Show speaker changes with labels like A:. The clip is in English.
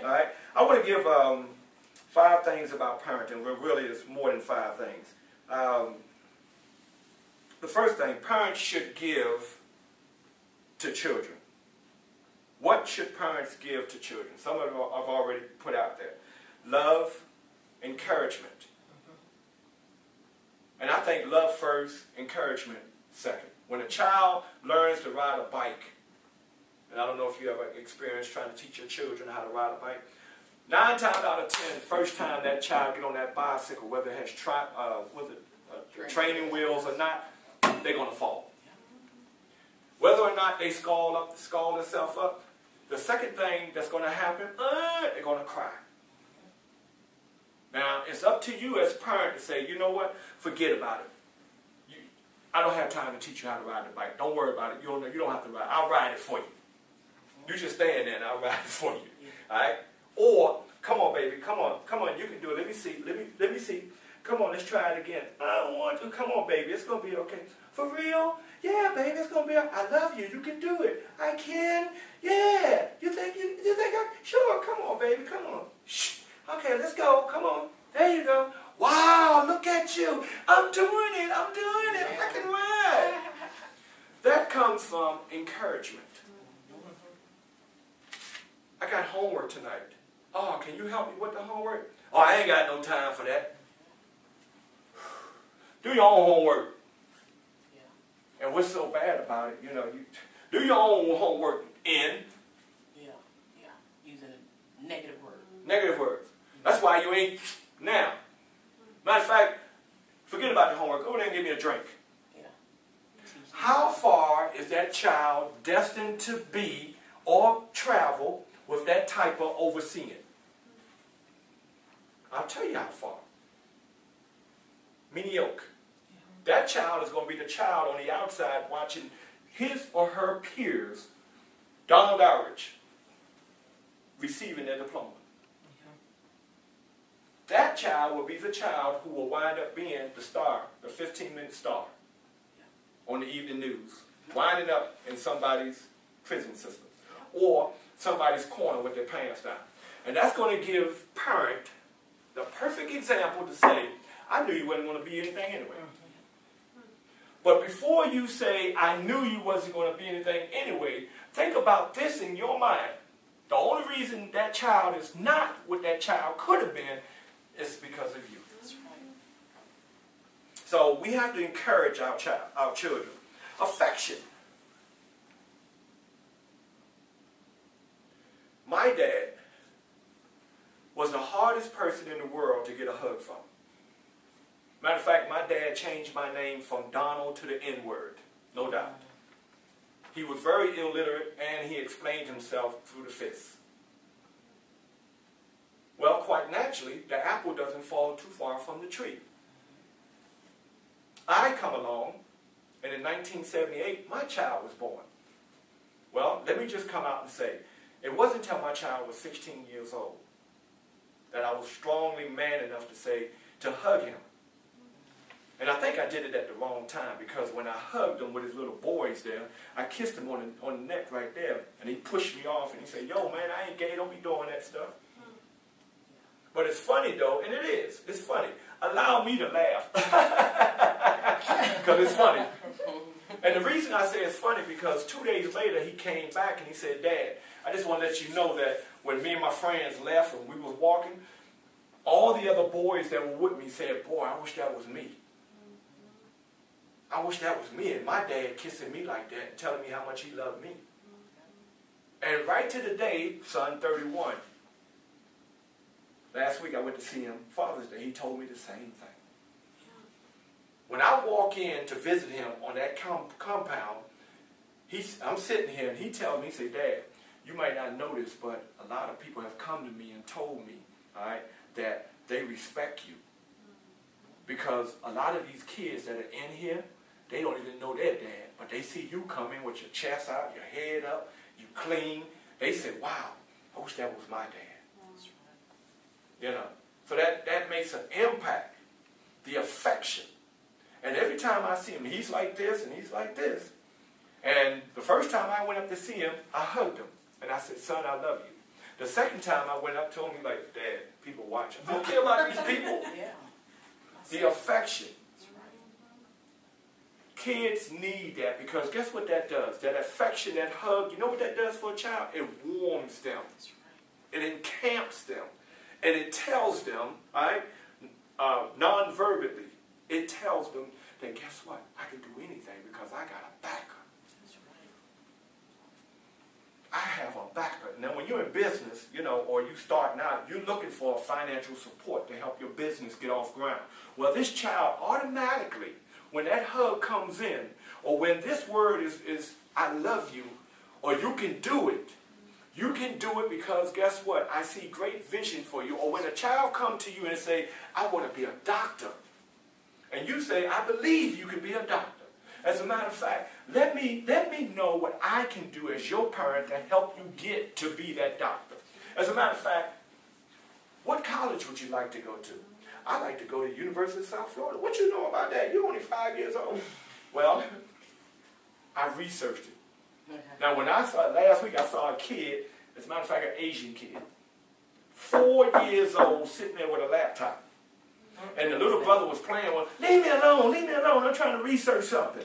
A: All right? I want to give 5 things about parenting. Well, really, it's more than 5 things. The first thing, parents should give to children. What should parents give to children? Some of them I've already put out there. Love, encouragement. And I think love first, encouragement second. When a child learns to ride a bike, and I don't know if you ever experienced trying to teach your children how to ride a bike, 9 times out of 10, the first time that child get on that bicycle, whether it has training wheels or not, they're going to fall. Whether or not they scald themselves up, the second thing that's going to happen, they're going to cry. Now, it's up to you as a parent to say, you know what, forget about it. I don't have time to teach you how to ride the bike. Don't worry about it. You don't have to ride. I'll ride it for you. You just stand there and I'll ride it for you. All right? Or, come on, baby, come on, you can do it. Let me see, let me see. Come on, let's try it again. I don't want to. Come on, baby, it's going to be okay. For real? Yeah, baby, it's going to be okay. I love you. You can do it. I can. Yeah. You think I? Sure, come on, baby, come on. Shh. Okay, let's go. Come on. There you go. Wow, look at you. I'm doing it. I can ride. That comes from encouragement. I got homework tonight. Oh, can you help me with the homework? Oh, I ain't got no time for that. Do your own homework. Yeah. And what's so bad about it, you do your own homework in.
B: Yeah. Using a negative word.
A: Negative words. That's why you ain't now. Matter of fact, forget about your homework. Go there and give me a drink. Yeah. How far is that child destined to be or travel with that type of overseeing? I'll tell you how far. Mediocre. That child is going to be the child on the outside watching his or her peers, Donald average, receiving their diploma. That child will be the child who will wind up being the star, the 15-minute star on the evening news, winding up in somebody's prison system or somebody's corner with their pants down. And that's going to give parent the perfect example to say, I knew you wasn't going to be anything anyway. But before you say, I knew you wasn't going to be anything anyway, think about this in your mind. The only reason that child is not what that child could have been is because of you. That's right. So we have to encourage our children. Affection. My dad was the hardest person in the world to get a hug from. Matter of fact, my dad changed my name from Donald to the N-word, no doubt. He was very illiterate and he explained himself through the fist. Well, quite naturally, the apple doesn't fall too far from the tree. I come along, and in 1978, my child was born. Well, let me just come out and say, it wasn't until my child was 16 years old that I was strongly man enough to say, to hug him. And I think I did it at the wrong time, because when I hugged him with his little boys there, I kissed him on the neck right there, and he pushed me off, and he said, yo, man, I ain't gay, don't be doing that stuff. But it's funny, though, and it is. It's funny. Allow me to laugh. Because it's funny. And the reason I say it's funny, because 2 days later, he came back and he said, Dad, I just want to let you know that when me and my friends left and we was walking, all the other boys that were with me said, boy, I wish that was me. I wish that was me, and my dad kissing me like that and telling me how much he loved me. And right to the day, son 31, last week I went to see him, Father's Day, he told me the same thing. When I walk in to visit him on that compound, I'm sitting here and he tells me, he said, Dad, you might not know this, but a lot of people have come to me and told me, all right, that they respect you. Because a lot of these kids that are in here, they don't even know their dad, but they see you coming with your chest out, your head up, you clean. They say, wow, I wish that was my dad. That's right. You know, so that makes an impact, the affection. And every time I see him, he's like this and he's like this. And the first time I went up to see him, I hugged him. And I said, son, I love you. The second time I went up to him, he like, Dad, people watching. I don't care about these people.
B: Yeah.
A: The affection. Kids need that because guess what that does? That affection, that hug, you know what that does for a child? It warms them. It encamps them. And it tells them, right, non-verbally, it tells them that guess what? I can do anything because I got a backer. I have a backer. Now, when you're in business, you know, or you starting out, you're looking for financial support to help your business get off ground. Well, this child automatically, when that hug comes in, or when this word is I love you, or you can do it, you can do it because guess what? I see great vision for you. Or when a child comes to you and say, I want to be a doctor, and you say, I believe you can be a doctor. As a matter of fact, let me know what I can do as your parent to help you get to be that doctor. As a matter of fact, what college would you like to go to? I like to go to the University of South Florida. What you know about that? You're only 5 years old. Well, I researched it. Now, when I saw last week, I saw a kid, as a matter of fact, an Asian kid, 4 years old, sitting there with a laptop. And the little brother was playing with, leave me alone, I'm trying to research something.